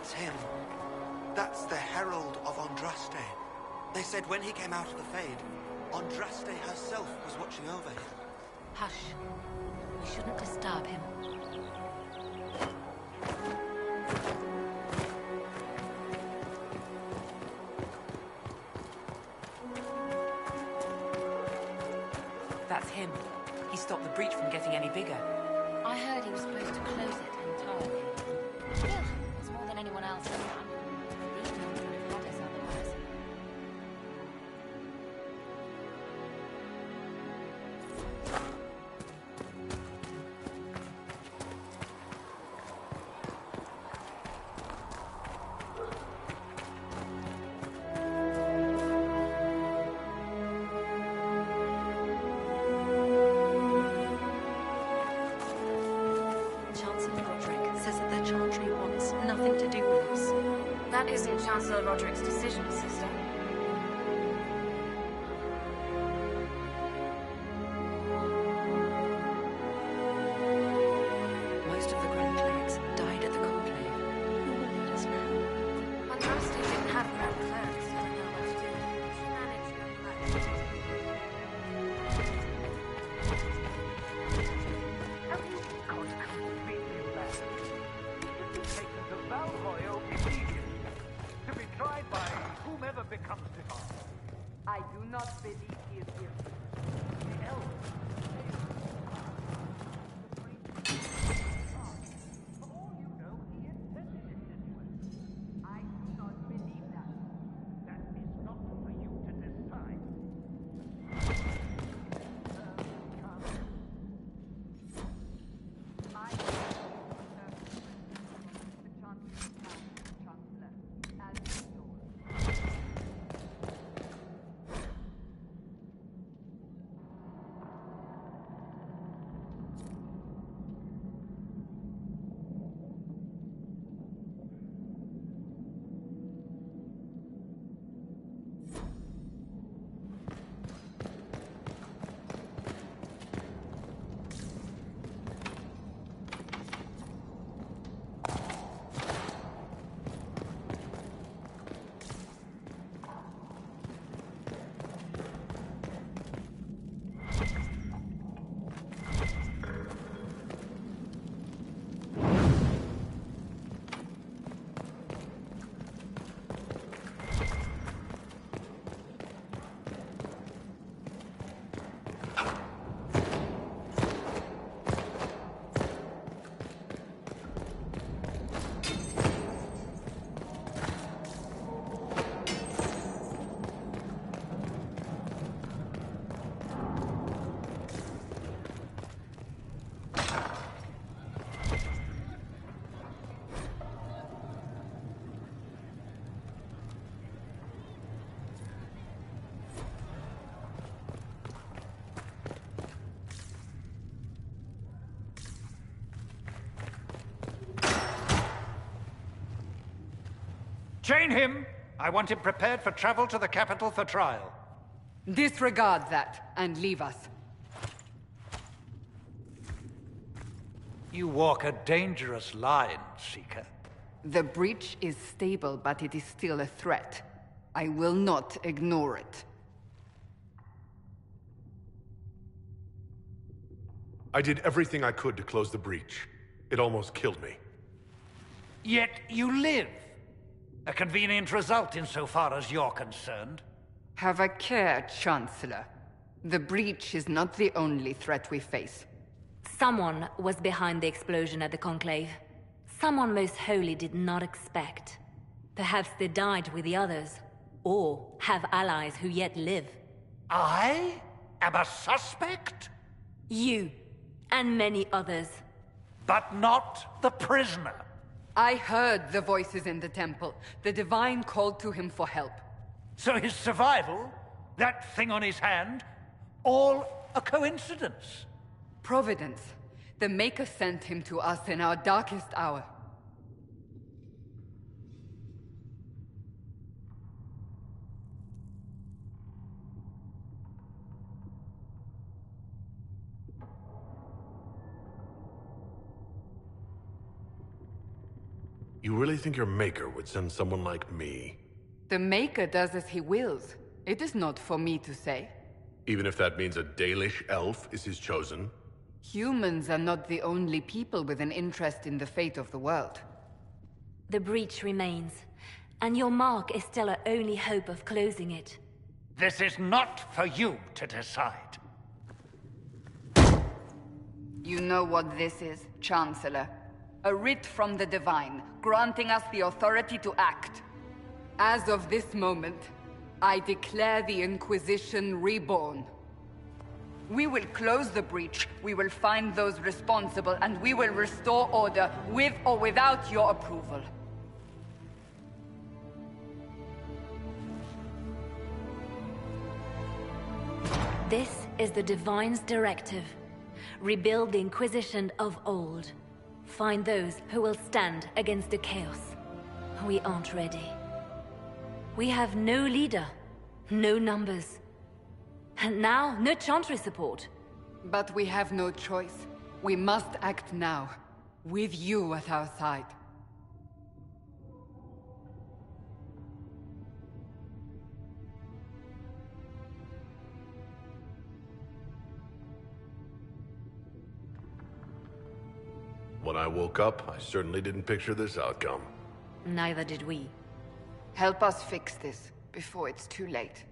That's him. That's the Herald of Andraste. They said when he came out of the Fade, Andraste herself was watching over him. Hush. We shouldn't disturb him. That's him. He stopped the breach from getting any bigger. I heard he was supposed to close it entirely. Good. It's more than anyone else has done. These people would have had us otherwise. That isn't Chancellor Roderick's decision, sister. Most of the Grand Clerics died at the Conclave. Who will lead us now? Andraste didn't have Grand Clerics, so I don't know what to do. She managed Grand Clerics. Have you gone completely mad? You should be taken to Val Royal immediately, to be tried by whomever becomes dishonest. I do not believe he is guilty. The elders. For all you know, he intended it this way. I do not believe that. That is not for you to decide. My the Chancellor, as yours. Chain him! I want him prepared for travel to the capital for trial. Disregard that and leave us. You walk a dangerous line, Seeker. The breach is stable, but it is still a threat. I will not ignore it. I did everything I could to close the breach. It almost killed me. Yet you live. A convenient result insofar as you're concerned. Have a care, Chancellor. The breach is not the only threat we face. Someone was behind the explosion at the Conclave. Someone Most Holy did not expect. Perhaps they died with the others, or have allies who yet live. I am a suspect? You, and many others. But not the prisoner. I heard the voices in the temple. The Divine called to him for help. So his survival, that thing on his hand, all a coincidence? Providence. The Maker sent him to us in our darkest hour. You You really think your maker would send someone like me? The Maker does as he wills. It is not for me to say. Even if that means a Dalish elf is his chosen? Humans are not the only people with an interest in the fate of the world. The breach remains, and your mark is still our only hope of closing it. This is not for you to decide. You know what this is, Chancellor. A writ from the Divine, granting us the authority to act. As of this moment, I declare the Inquisition reborn. We will close the breach, we will find those responsible, and we will restore order, with or without your approval. This is the Divine's directive. Rebuild the Inquisition of old. Find those who will stand against the chaos. We aren't ready. We have no leader, no numbers. And now, no Chantry support. But we have no choice. We must act now, with you at our side. When I woke up, I certainly didn't picture this outcome. Neither did we. Help us fix this, before it's too late.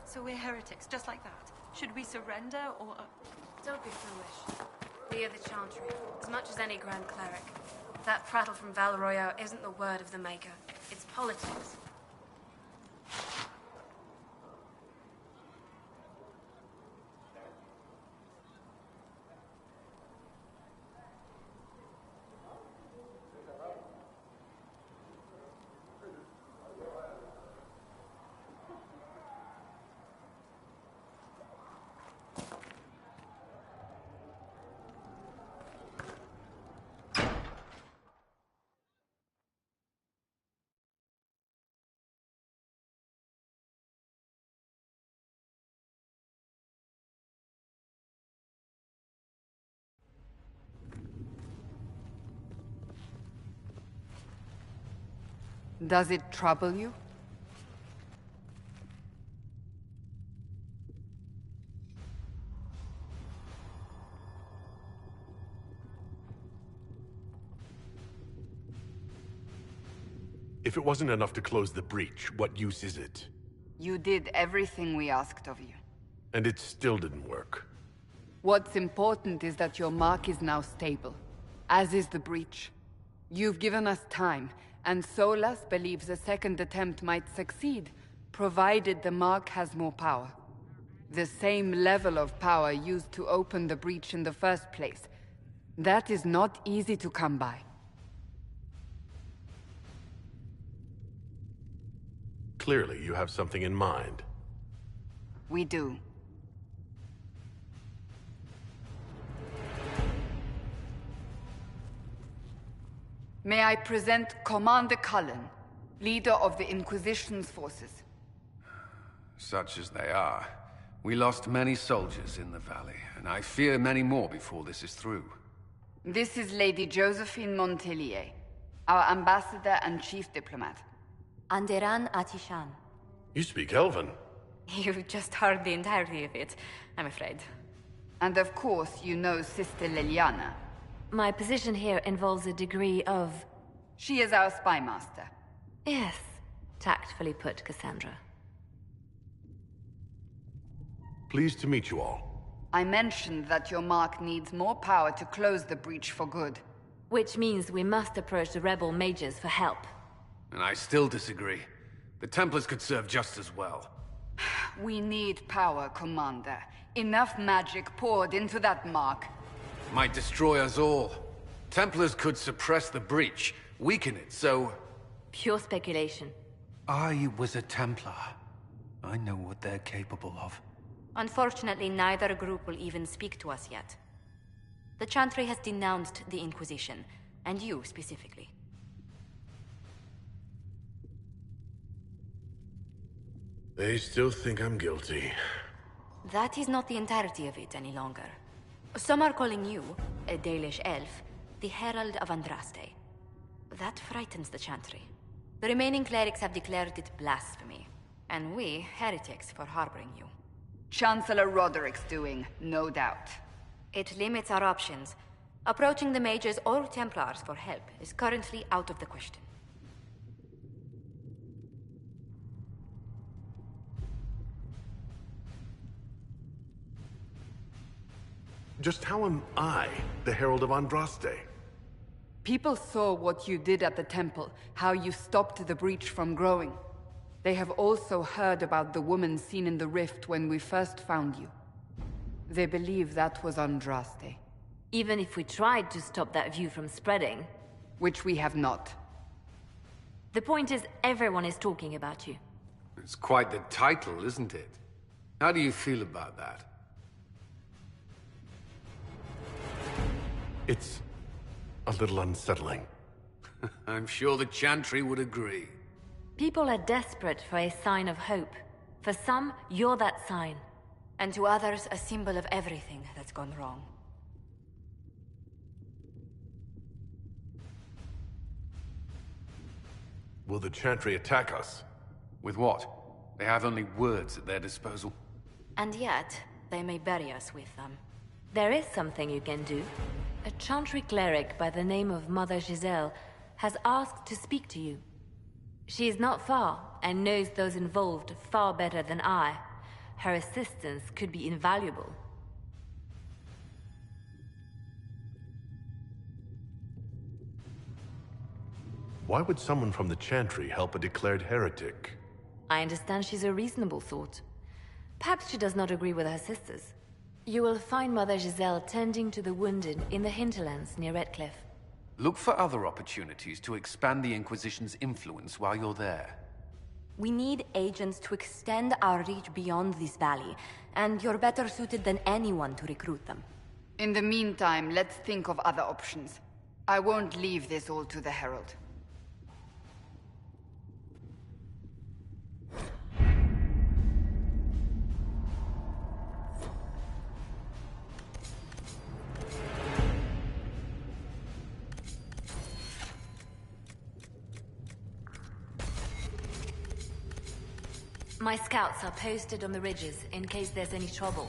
So we're heretics, just like that. Should we surrender, or... Don't be foolish. We are the Chantry, as much as any Grand Cleric. That prattle from Val Royeaux isn't the word of the Maker. It's politics. Does it trouble you? If it wasn't enough to close the breach, what use is it? You did everything we asked of you. And it still didn't work. What's important is that your mark is now stable, as is the breach. You've given us time, and Solas believes a second attempt might succeed, provided the mark has more power. The same level of power used to open the breach in the first place. That is not easy to come by. Clearly, you have something in mind. We do. May I present Commander Cullen, leader of the Inquisition's forces. Such as they are. We lost many soldiers in the valley, and I fear many more before this is through. This is Lady Josephine Montelier, our ambassador and chief diplomat. Anderan Atishan. You speak Elven. You just heard the entirety of it, I'm afraid. And of course, you know Sister Liliana. My position here involves a degree of... She is our spy master. Yes, tactfully put, Cassandra. Pleased to meet you all. I mentioned that your mark needs more power to close the breach for good. Which means we must approach the rebel mages for help. And I still disagree. The Templars could serve just as well. We need power, Commander. Enough magic poured into that mark. Might destroy us all. Templars could suppress the breach, weaken it, so... Pure speculation. I was a Templar. I know what they're capable of. Unfortunately, neither group will even speak to us yet. The Chantry has denounced the Inquisition, and you specifically. They still think I'm guilty. That is not the entirety of it any longer. Some are calling you, a Dalish elf, the Herald of Andraste. That frightens the Chantry. The remaining clerics have declared it blasphemy, and we, heretics, for harboring you. Chancellor Roderick's doing, no doubt. It limits our options. Approaching the mages or Templars for help is currently out of the question. Just how am I the Herald of Andraste? People saw what you did at the temple, how you stopped the breach from growing. They have also heard about the woman seen in the rift when we first found you. They believe that was Andraste. Even if we tried to stop that view from spreading... Which we have not. The point is, everyone is talking about you. It's quite the title, isn't it? How do you feel about that? It's a little unsettling. I'm sure the Chantry would agree. People are desperate for a sign of hope. For some, you're that sign. And to others, a symbol of everything that's gone wrong. Will the Chantry attack us? With what? They have only words at their disposal. And yet, they may bury us with them. There is something you can do. A Chantry cleric by the name of Mother Giselle has asked to speak to you. She is not far, and knows those involved far better than I. Her assistance could be invaluable. Why would someone from the Chantry help a declared heretic? I understand she's a reasonable sort. Perhaps she does not agree with her sisters. You will find Mother Giselle tending to the wounded in the hinterlands near Redcliffe. Look for other opportunities to expand the Inquisition's influence while you're there. We need agents to extend our reach beyond this valley, and you're better suited than anyone to recruit them. In the meantime, let's think of other options. I won't leave this all to the Herald. My scouts are posted on the ridges in case there's any trouble.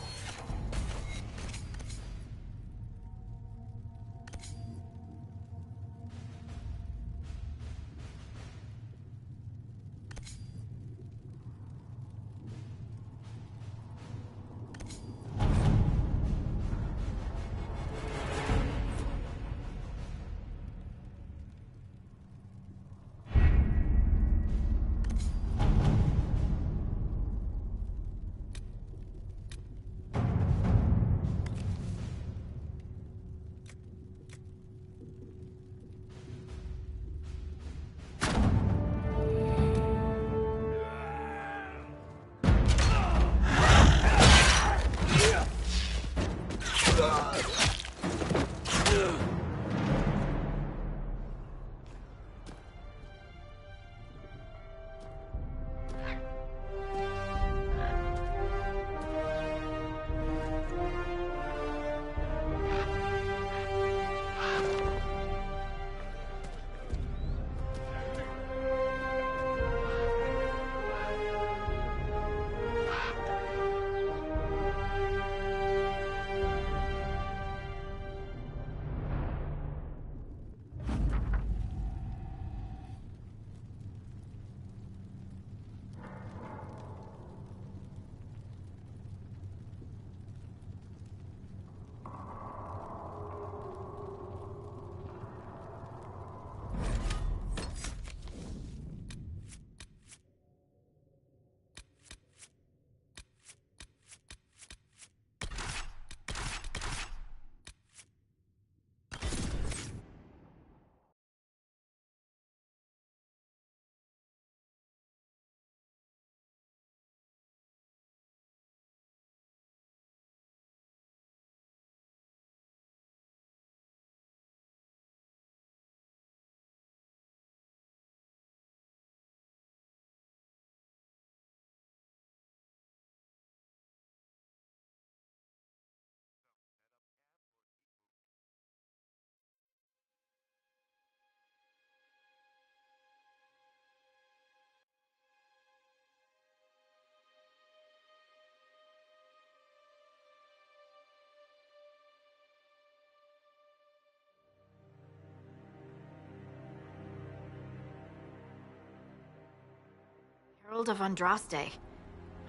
Herald of Andraste.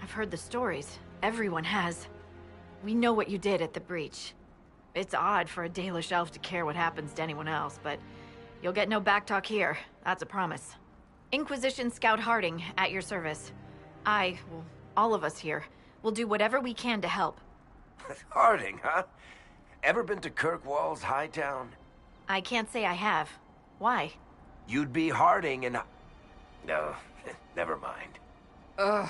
I've heard the stories. Everyone has. We know what you did at the breach. It's odd for a Dalish elf to care what happens to anyone else, but you'll get no backtalk here. That's a promise. Inquisition Scout Harding, at your service. All of us here, will do whatever we can to help. Harding, huh? Ever been to Kirkwall's Hightown? I can't say I have. Why? You'd be Harding and... No, never mind. Ugh.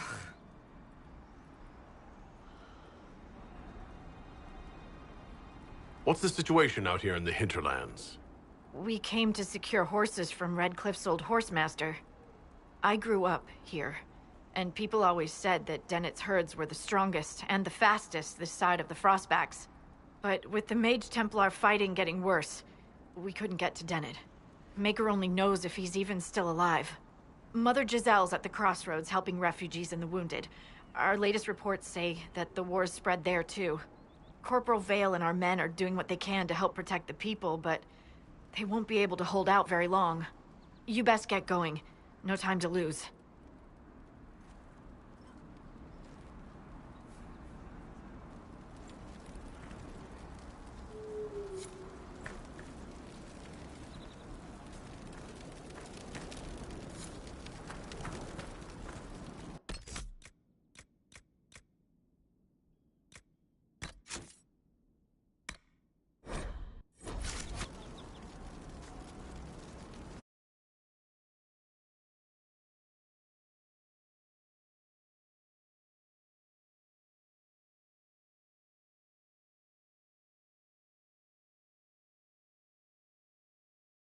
What's the situation out here in the hinterlands? We came to secure horses from Redcliffe's old horsemaster. I grew up here, and people always said that Dennett's herds were the strongest and the fastest this side of the Frostbacks. But with the Mage Templar fighting getting worse, we couldn't get to Dennett. Maker only knows if he's even still alive. Mother Giselle's at the crossroads helping refugees and the wounded. Our latest reports say that the war's spread there too. Corporal Vale and our men are doing what they can to help protect the people, but they won't be able to hold out very long. You best get going. No time to lose.